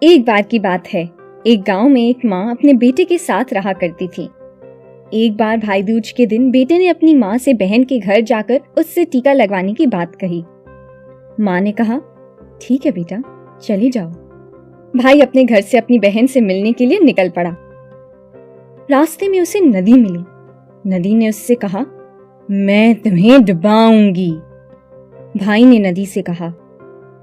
एक बार की बात है, एक गांव में एक माँ अपने बेटे के साथ रहा करती थी। एक बार भाई दूज के दिन बेटे ने अपनी माँ से बहन के घर जाकर उससे टीका लगवाने की बात कही। माँ ने कहा, ठीक है बेटा, चली जाओ। भाई अपने घर से अपनी बहन से मिलने के लिए निकल पड़ा। रास्ते में उसे नदी मिली। नदी ने उससे कहा, मैं तुम्हें डुबाऊंगी। भाई ने नदी से कहा,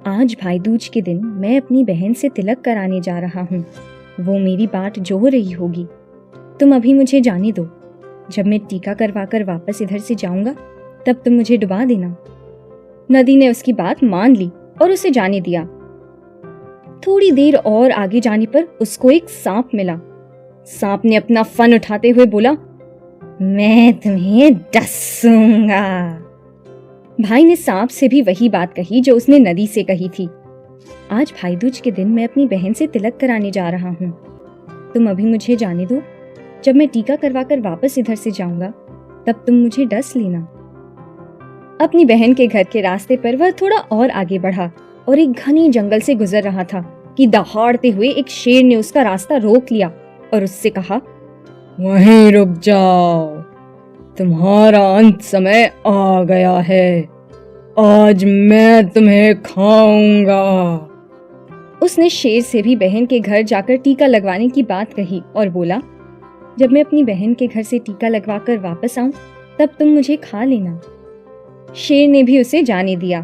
आज भाई दूज के दिन मैं अपनी बहन से तिलक कराने जा रहा हूँ। वो मेरी बाट जो रही होगी। तुम अभी मुझे जाने दो। जब मैं टीका करवाकर वापस इधर से जाऊंगा तब तुम मुझे डुबा देना। नदी ने उसकी बात मान ली और उसे जाने दिया। थोड़ी देर और आगे जाने पर उसको एक सांप मिला। सांप ने अपना फन उठाते हुए बोला, मैं तुम्हें डसूंगा। भाई ने सांप से भी वही बात कही जो उसने नदी से कही थी। आज भाई दूज के दिन मैं अपनी बहन से तिलक कराने जा रहा हूँ। तुम अभी मुझे जाने दो। जब मैं टीका करवाकर वापस इधर से जाऊंगा तब तुम मुझे डस लेना। अपनी बहन के घर के रास्ते पर वह थोड़ा और आगे बढ़ा और एक घने जंगल से गुजर रहा था कि दहाड़ते हुए एक शेर ने उसका रास्ता रोक लिया और उससे कहा, वहीं रुक जाओ, तुम्हारा अंत समय आ गया है। आज मैं तुम्हें खाऊंगा। उसने शेर से भी बहन के घर जाकर टीका लगवाने की बात कही और बोला, जब मैं अपनी बहन के घर से टीका लगवाकर वापस आऊं तब तुम मुझे खा लेना। शेर ने भी उसे जाने दिया।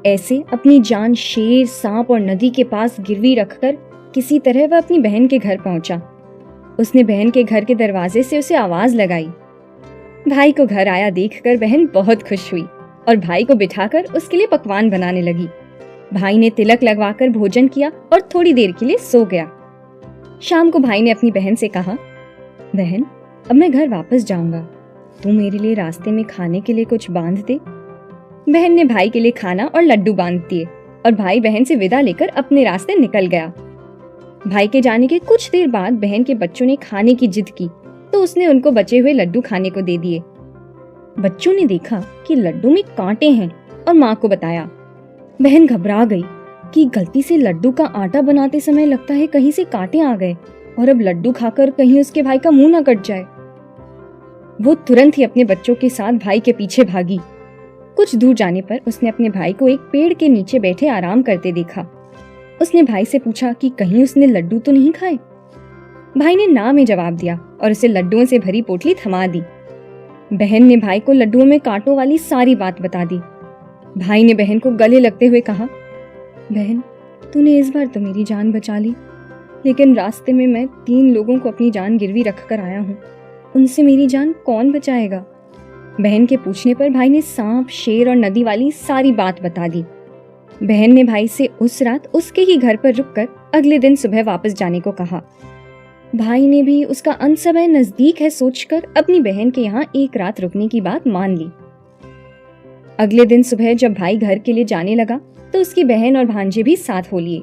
ऐसे अपनी जान शेर, सांप और नदी के पास गिरवी रखकर किसी तरह वह अपनी बहन के घर पहुंचा। उसने बहन के घर के दरवाजे से उसे आवाज लगाई। भाई को घर आया देखकर बहन बहुत खुश हुई और भाई को बिठाकर उसके लिए पकवान बनाने लगी। भाई ने तिलक लगवाकर भोजन किया और थोड़ी देर के लिए सो गया। शाम को भाई ने अपनी बहन से कहा, बहन, अब मैं घर वापस जाऊंगा। तू मेरे लिए रास्ते में खाने के लिए कुछ बांध दे। बहन ने भाई के लिए खाना और लड्डू बांध दिए और भाई बहन से विदा लेकर अपने रास्ते निकल गया। भाई के जाने के कुछ देर बाद बहन के बच्चों ने खाने की जिद की तो उसने उनको बचे हुए लड्डू खाने को दे दिए। बच्चों ने देखा कि लड्डू में कांटे हैं और माँ को बताया। बहन घबरा गई कि गलती से लड्डू का आटा बनाते समय लगता है कहीं से कांटे आ गए और अब लड्डू खाकर कहीं उसके भाई का मुंह न कट जाए। वो तुरंत ही अपने बच्चों के साथ भाई के पीछे भागी। कुछ दूर जाने पर उसने अपने भाई को एक पेड़ के नीचे बैठे आराम करते देखा। उसने भाई से पूछा कि कहीं उसने लड्डू तो नहीं खाए। भाई ने ना में जवाब दिया और उसे लड्डुओं से भरी पोटली थमा दी। बहन ने भाई को लड्डुओं में कांटों वाली सारी बात बता दी। भाई ने बहन को गले लगते हुए कहा, बहन, तूने इस बार तो मेरी जान बचा ली, लेकिन रास्ते में मैं 3 लोगों को अपनी जान गिरवी रख कर आया हूँ। उनसे मेरी जान कौन बचाएगा? बहन के पूछने पर भाई ने सांप, शेर और नदी वाली सारी बात बता दी। बहन ने भाई से उस रात उसके ही घर पर रुककर अगले दिन सुबह वापस जाने को कहा। भाई ने भी उसका अंत समय नजदीक है सोचकर अपनी बहन के यहाँ एक रात रुकने की बात मान ली। अगले दिन सुबह जब भाई घर के लिए जाने लगा तो उसकी बहन और भांजे भी साथ हो लिए।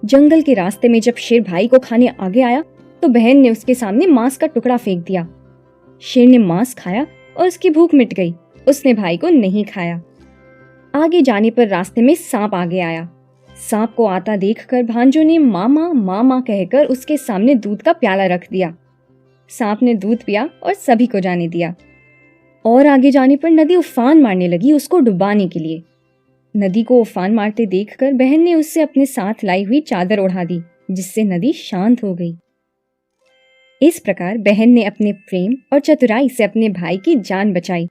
जंगल के रास्ते में जब शेर भाई को खाने आगे आया तो बहन ने उसके सामने मांस का टुकड़ा फेंक दिया। शेर ने मांस खाया और उसकी भूख मिट गई। उसने भाई को नहीं खाया। आगे जाने पर रास्ते में सांप आगे आया। सांप को आता देखकर भांजों ने मामा मामा कहकर उसके सामने दूध का प्याला रख दिया। सांप ने दूध पिया और सभी को जाने दिया। और आगे जाने पर नदी उफान मारने लगी उसको डुबाने के लिए। नदी को उफान मारते देखकर बहन ने उससे अपने साथ लाई हुई चादर उड़ा दी, जिससे नदी शांत हो गई। इस प्रकार बहन ने अपने प्रेम और चतुराई से अपने भाई की जान बचाई